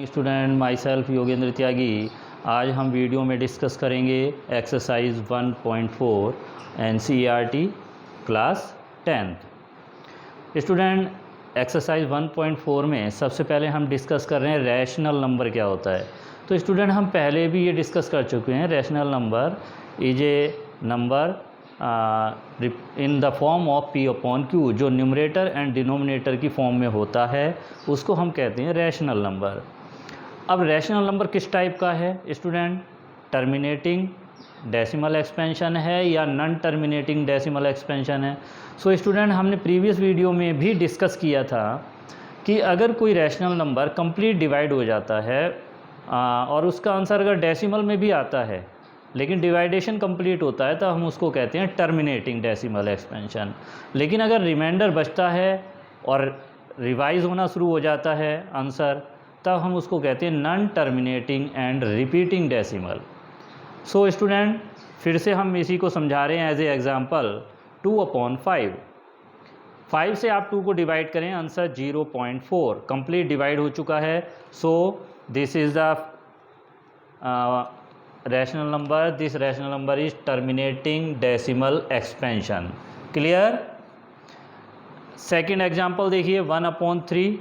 Student my self Yogendra त्यागी। आज हम video में डिस्कस करेंगे exercise 1.4 NCERT class 10th। Student exercise 1.4 में सबसे पहले हम डिस्कस कर रहे हैं रैशनल नंबर क्या होता है। तो स्टूडेंट हम पहले भी ये डिस्कस कर चुके हैं। Rational number is a number in the form of P upon Q, जो न्यूमरेटर एंड डिनोमिनेटर की फॉर्म में होता है उसको हम कहते हैं रैशनल नंबर। अब रैशनल नंबर किस टाइप का है स्टूडेंट? टर्मिनेटिंग डेसिमल एक्सपेंशन है या नॉन टर्मिनेटिंग डेसिमल एक्सपेंशन है। सो स्टूडेंट हमने प्रीवियस वीडियो में भी डिस्कस किया था कि अगर कोई रैशनल नंबर कंप्लीट डिवाइड हो जाता है और उसका आंसर अगर डेसिमल में भी आता है लेकिन डिवाइडेशन कंप्लीट होता है तो हम उसको कहते हैं टर्मिनेटिंग डेसिमल एक्सपेंशन। लेकिन अगर रिमाइंडर बचता है और रिवाइज होना शुरू हो जाता है आंसर, तब हम उसको कहते हैं non terminating and repeating decimal. So student फिर से हम इसी को समझा रहे हैं एज ए एग्जांपल 2/5। 5 से आप 2 को डिवाइड करें, आंसर 0.4 कंप्लीट डिवाइड हो चुका है। So this is the rational number, this rational number is terminating decimal expansion. Clear? Second example देखिए 1/3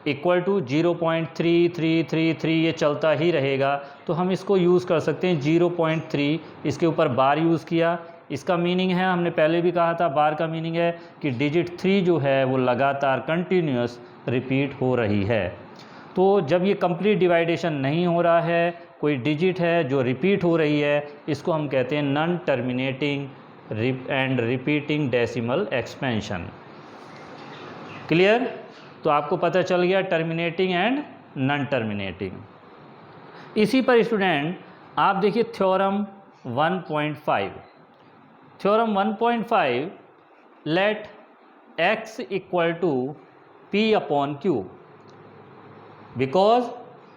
इक्वल टू 0.3333, ये चलता ही रहेगा तो हम इसको यूज़ कर सकते हैं 0.3, इसके ऊपर बार यूज़ किया। इसका मीनिंग है, हमने पहले भी कहा था, बार का मीनिंग है कि डिजिट 3 जो है वो लगातार कंटिन्यूस रिपीट हो रही है। तो जब ये कंप्लीट डिवाइडेशन नहीं हो रहा है, कोई डिजिट है जो रिपीट हो रही है, इसको हम कहते हैं non terminating and repeating decimal expansion. Clear? तो आपको पता चल गया टर्मिनेटिंग एंड नॉन टर्मिनेटिंग। इसी पर स्टूडेंट आप देखिए theorem 1.5। Theorem 1.5, let x equal to P upon Q because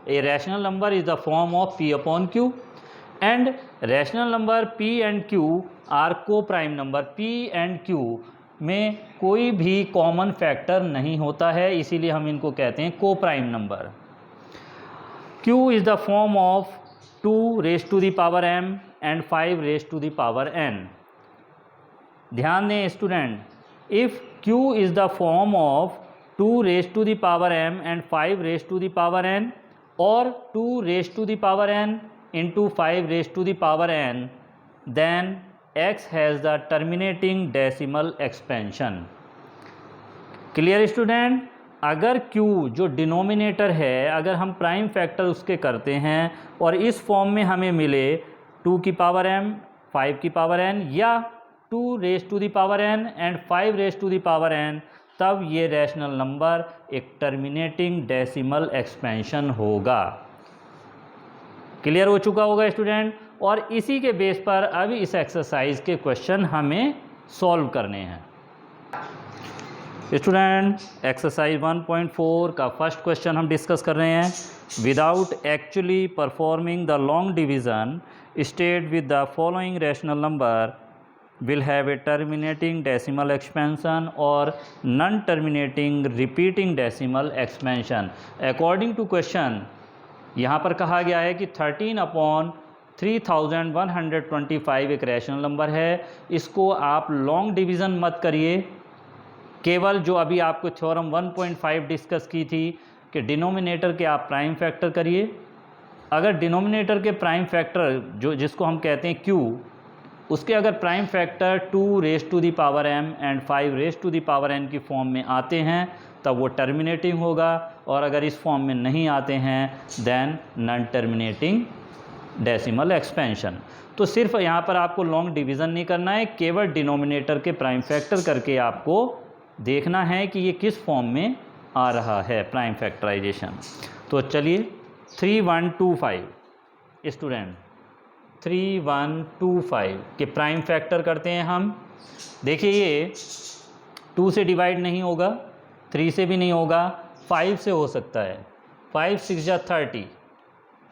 a rational number is the form of P upon Q and rational number P and Q are co-prime number। P and Q में कोई भी common factor नहीं होता है, इसीलिए हम इनको कहते हैं co-prime number. Q is the form of 2 raised to the power m and 5 raised to the power n। ध्यान दें student, if Q is the form of 2 raised to the power m and 5 raised to the power n or 2 raised to the power n into 5 raised to the power n, then x has the terminating decimal expansion। Clear student? अगर q जो denominator है, अगर हम prime factor उसके करते हैं और इस फॉर्म में हमें मिले 2 की पावर m 5 की पावर n या 2 raise to the power n and 5 raise to the power n, तब ये रैशनल नंबर एक टर्मिनेटिंग डेसिमल एक्सपेंशन होगा। क्लियर हो चुका होगा स्टूडेंट? और इसी के बेस पर अब इस एक्सरसाइज के क्वेश्चन हमें सॉल्व करने हैं। स्टूडेंट एक्सरसाइज 1.4 का फर्स्ट क्वेश्चन हम डिस्कस कर रहे हैं। Without actually performing the long division state with the following rational number will have a terminating decimal expansion or non-terminating repeating decimal expansion according to question। यहाँ पर कहा गया है कि 13/3125 एक रैशनल नंबर है, इसको आप लॉन्ग डिवीज़न मत करिए, केवल जो अभी आपको थ्योरम 1.5 डिस्कस की थी कि डिनोमिनेटर के आप प्राइम फैक्टर करिए। अगर डिनोमिनेटर के प्राइम फैक्टर जो जिसको हम कहते हैं Q, उसके अगर prime factor 2 raise to the power m and 5 raise to the power n की फॉर्म में आते हैं तब वो टर्मिनेटिंग होगा, और अगर इस फॉर्म में नहीं आते हैं then non terminating decimal expansion. तो सिर्फ यहाँ पर आपको लॉन्ग डिवीज़न नहीं करना है, केवल डिनोमिनेटर के प्राइम फैक्टर करके आपको देखना है कि ये किस फॉर्म में आ रहा है प्राइम फैक्टराइजेशन। तो चलिए 3125 स्टूडेंट 3125 के प्राइम फैक्टर करते हैं हम। देखिए ये 2 से डिवाइड नहीं होगा, 3 से भी नहीं होगा, 5 से हो सकता है। 5 6 जा 30,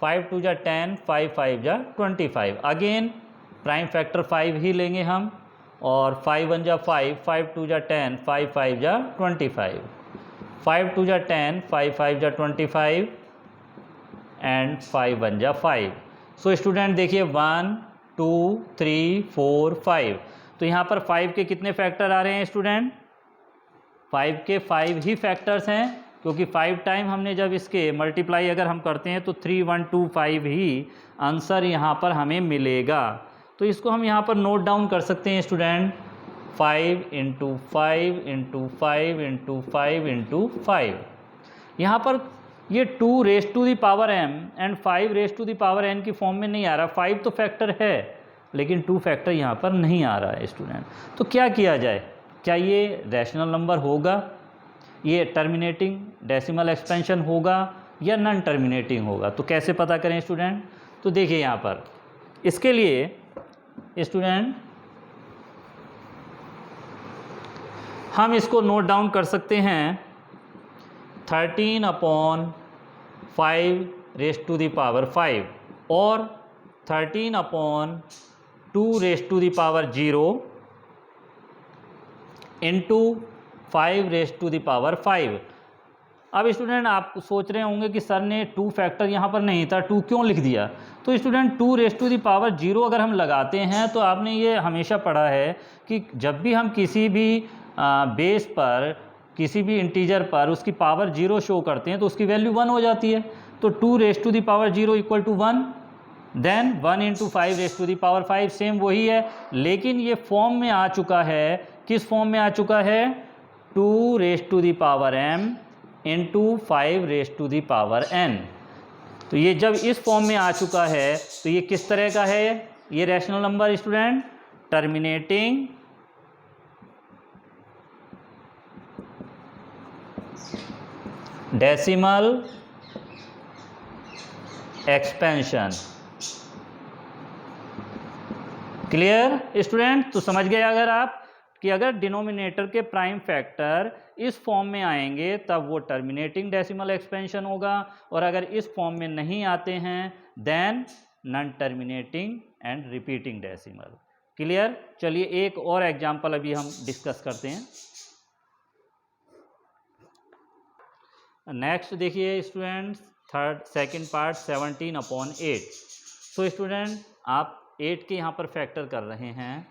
5 2 जा 10, 5 5 जा 25। अगेन प्राइम फैक्टर 5 ही लेंगे हम, और 5 1 जा 5, 5 2 जा 10, 5 5 जा 25, 5 2 जा 10, 5 5 जा 25, एंड 5 1 जा 5। सो स्टूडेंट देखिए 1 2 3 4 5। तो यहाँ पर 5 के कितने फैक्टर आ रहे हैं स्टूडेंट? 5 के 5 ही फैक्टर्स हैं, क्योंकि 5 टाइम हमने जब इसके मल्टीप्लाई अगर हम करते हैं तो 3 1 2 5 ही आंसर यहाँ पर हमें मिलेगा। तो इसको हम यहाँ पर नोट डाउन कर सकते हैं student, 5 into 5 into 5 into 5 into 5। यहाँ पर ये 2 raise to the power m and 5 raise to the power n की फॉर्म में नहीं आ रहा। 5 तो फैक्टर है लेकिन 2 फैक्टर यहाँ पर नहीं आ रहा है स्टूडेंट। तो क्या किया जाए? क्या ये रैशनल नंबर होगा, ये टर्मिनेटिंग डेसिमल एक्सपेंशन होगा या नॉन टर्मिनेटिंग होगा? तो कैसे पता करें स्टूडेंट? तो देखिए यहाँ पर इसके लिए स्टूडेंट हम इसको नोट डाउन कर सकते हैं 13/5 रेज टू दी पावर 5 और 13/2 raise to the power 0 into 5 raise to the power 5। अब स्टूडेंट आप सोच रहे होंगे कि सर ने 2 फैक्टर यहाँ पर नहीं था, 2 क्यों लिख दिया? तो student 2 raise to the power 0 अगर हम लगाते हैं तो आपने ये हमेशा पढ़ा है कि जब भी हम किसी भी बेस पर किसी भी इंटीजर पर उसकी पावर 0 शो करते हैं तो उसकी वैल्यू 1 हो जाती है। तो 2 raise to the power 0 equal to 1, then 1 into 5 raise to the power 5, same वही है, लेकिन ये फॉर्म में आ चुका है। किस फॉर्म में आ चुका है? 2 raise to the power m into 5 raise to the power n। तो ये जब इस फॉर्म में आ चुका है तो ये किस तरह का है? ये rational number student terminating decimal expansion. Clear student? तो समझ गए अगर आप कि अगर डिनोमिनेटर के प्राइम फैक्टर इस फॉर्म में आएंगे तब वो टर्मिनेटिंग डेसिमल एक्सपेंशन होगा, और अगर इस फॉर्म में नहीं आते हैं then non terminating and repeating decimal. Clear? चलिए एक और एग्जांपल अभी हम डिस्कस करते हैं। नेक्स्ट देखिए student second part 17/8। So student आप 8 के यहाँ पर फैक्टर कर रहे हैं,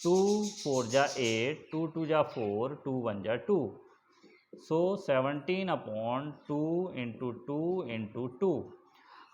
2 4 जा 8, 2 2 जा 4, 2 1 जा 2। सो 17/2 इंटू 2 इंटू 2।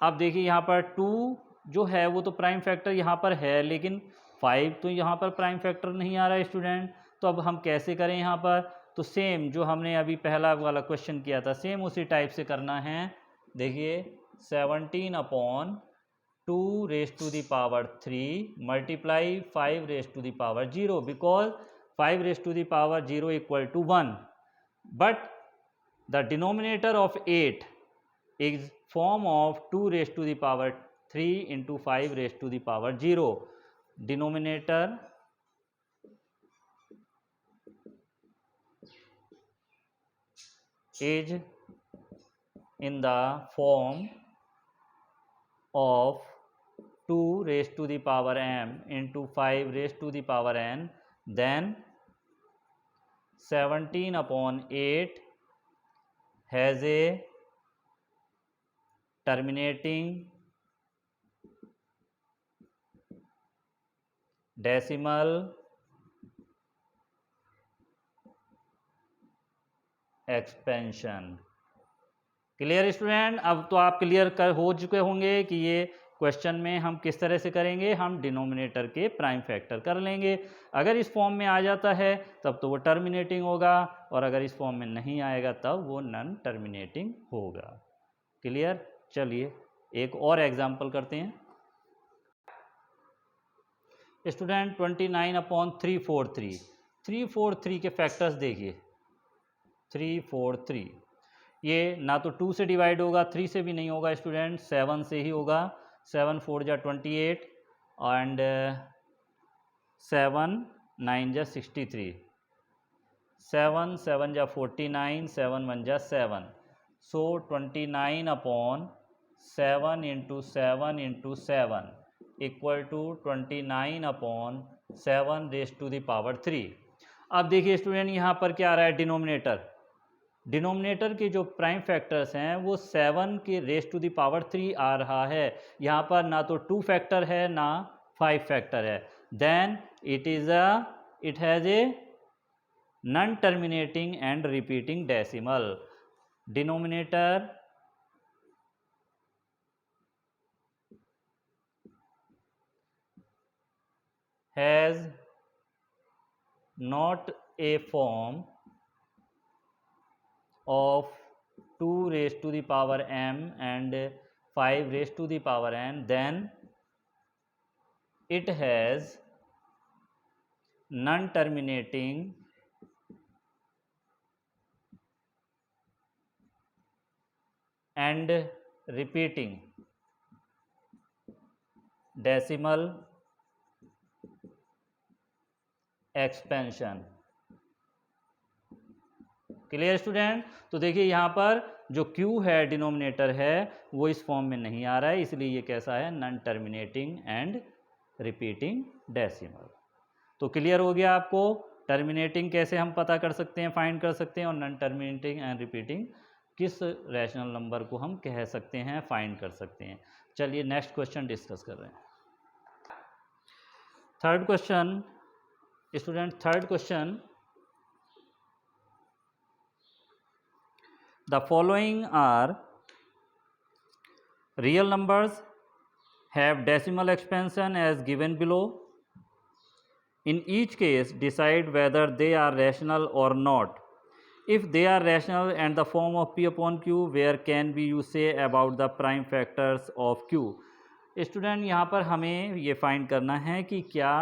अब देखिए यहाँ पर 2 जो है वो तो प्राइम फैक्टर यहाँ पर है, लेकिन 5 तो यहाँ पर प्राइम फैक्टर नहीं आ रहा है स्टूडेंट। तो अब हम कैसे करें यहाँ पर? तो सेम जो हमने अभी पहला वाला क्वेश्चन किया था सेम उसी टाइप से करना है। देखिए 17/2 raise to the power 3 multiply 5 raise to the power 0, because 5 raise to the power 0 equal to 1, but the denominator of 8 is form of 2 raise to the power 3 into 5 raise to the power 0। Denominator is in the form of 2 raised to the power m into 5 raised to the power n, then 17/8 has a terminating decimal expansion. Clear student? अब तो आप clear कर हो चुके होंगे कि ये question में हम किस तरह से करेंगे। हम डिनोमिनेटर के प्राइम फैक्टर कर लेंगे। अगर इस फॉर्म में आ जाता है तब तो वो टर्मिनेटिंग होगा, और अगर इस फॉर्म में नहीं आएगा तब वो नॉन टर्मिनेटिंग होगा। क्लियर? चलिए एक और एग्जांपल करते हैं। स्टूडेंट 29/343। 343 के फैक्टर्स देखिए, 3 4 3। ये ना तो 2 से डिवाइड होगा, 3 से भी नहीं होगा स्टूडेंट, 7 से ही होगा। 7 4 जा 28 एंड 7 9 जा 63, 7 7 जा 49, 7 1 जा 7। So 29/7 into 7 into 7 equal to 29/7 raise to the power 3। अब देखिए स्टूडेंट यहाँ पर क्या आ रहा है? डिनोमिनेटर डिनोमिनेटर के जो प्राइम फैक्टर्स हैं वो 7 के रेस टू द पावर 3 आ रहा है। यहाँ पर ना तो 2 फैक्टर है ना 5 फैक्टर है। Then it has a non terminating and repeating decimal. Denominator has not a form of 2 raised to the power m and 5 raised to the power n, then it has non-terminating and repeating decimal expansion. Clear student? तो देखिए यहाँ पर जो Q है denominator है वो इस form में नहीं आ रहा है, इसलिए ये कैसा है, non terminating and repeating decimal. तो क्लियर हो गया आपको टर्मिनेटिंग कैसे हम पता कर सकते हैं, फाइंड कर सकते हैं, और नॉन टर्मिनेटिंग एंड रिपीटिंग किस रैशनल नंबर को हम कह सकते हैं, फाइंड कर सकते हैं। चलिए नेक्स्ट क्वेश्चन डिस्कस कर रहे हैं। Third question student, third question, the following are real numbers have decimal expansion as given below. In each case, decide whether they are rational or not. If they are rational and the form of P upon Q, where can be you say about the prime factors of Q? Student यहाँ पर हमें ये find करना है कि क्या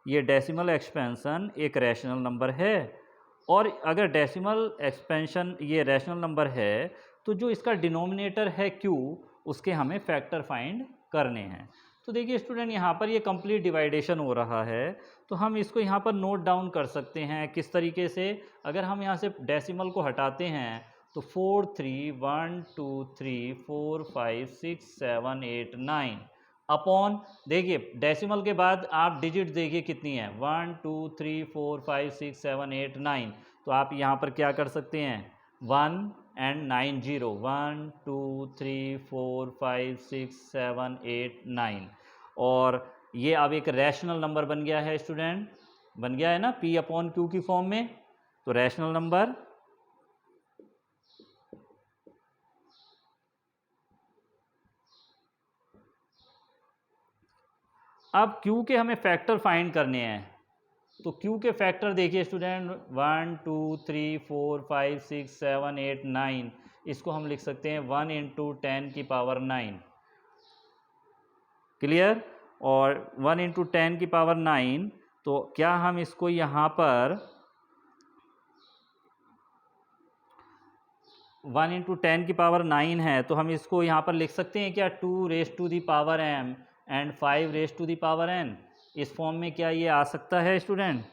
ये decimal expansion एक रैशनल नंबर है, और अगर डेसिमल एक्सपेंशन ये रैशनल नंबर है तो जो इसका डिनोमिनेटर है Q उसके हमें फैक्टर फाइंड करने हैं। तो देखिए स्टूडेंट यहाँ पर ये कंप्लीट डिवाइडेशन हो रहा है, तो हम इसको यहाँ पर नोट डाउन कर सकते हैं किस तरीके से। अगर हम यहाँ से डेसिमल को हटाते हैं तो 4 3 1 2 3 4 5 6 7 8 9 अपॉन, देखिए डेसिमल के बाद आप डिजिट देखिए कितनी है, 1 2 3 4 5 6 7 8 9। तो आप यहाँ पर क्या कर सकते हैं, 1 and 9 0, 1 2 3 4 5 6 7 8 9, और ये अब एक रैशनल नंबर बन गया है स्टूडेंट, बन गया है ना P अपॉन Q की फॉर्म में। तो रैशनल नंबर अब Q के हमें फैक्टर फाइंड करने हैं। तो Q के फैक्टर देखिए स्टूडेंट, 1 2 3 4 5 6 7 8 9, इसको हम लिख सकते हैं 1 इंटू 10 की पावर 9। क्लियर? और 1 इंटू 10 की पावर 9, तो क्या हम इसको यहाँ पर 1 इंटू 10 की पावर 9 है, तो हम इसको यहाँ पर लिख सकते हैं क्या, 2 raise to the power m and 5 raise to the power n। इस फॉर्म में क्या ये आ सकता है स्टूडेंट?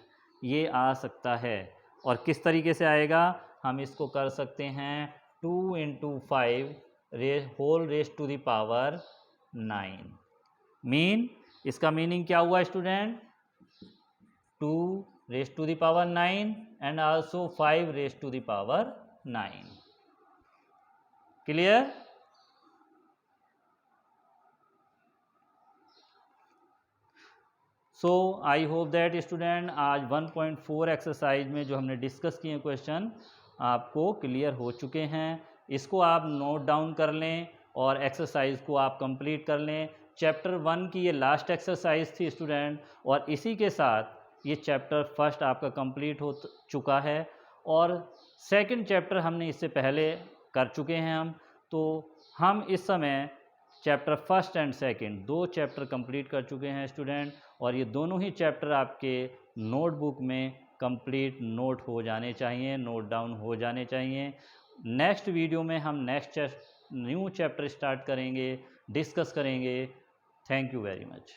ये आ सकता है। और किस तरीके से आएगा, हम इसको कर सकते हैं 2 into 5 whole raise to the power 9। Mean, इसका मीनिंग क्या हुआ student, 2 raise to the power 9 and also 5 raise to the power 9। Clear? So I hope that student आज 1.4 एक्सरसाइज में जो हमने डिस्कस किए क्वेश्चन आपको क्लियर हो चुके हैं। इसको आप नोट डाउन कर लें और एक्सरसाइज को आप कंप्लीट कर लें। चैप्टर 1 की ये लास्ट एक्सरसाइज थी स्टूडेंट, और इसी के साथ ये चैप्टर फर्स्ट आपका कंप्लीट हो चुका है, और सेकंड चैप्टर हमने इससे पहले कर चुके हैं तो हम इस समय chapter first and second 2 chapter complete कर चुके हैं स्टूडेंट, और ये दोनों ही चैप्टर आपके नोटबुक में कंप्लीट नोट हो जाने चाहिए, नोट डाउन हो जाने चाहिए। नेक्स्ट वीडियो में हम न्यू चैप्टर स्टार्ट करेंगे, डिस्कस करेंगे। Thank you very much.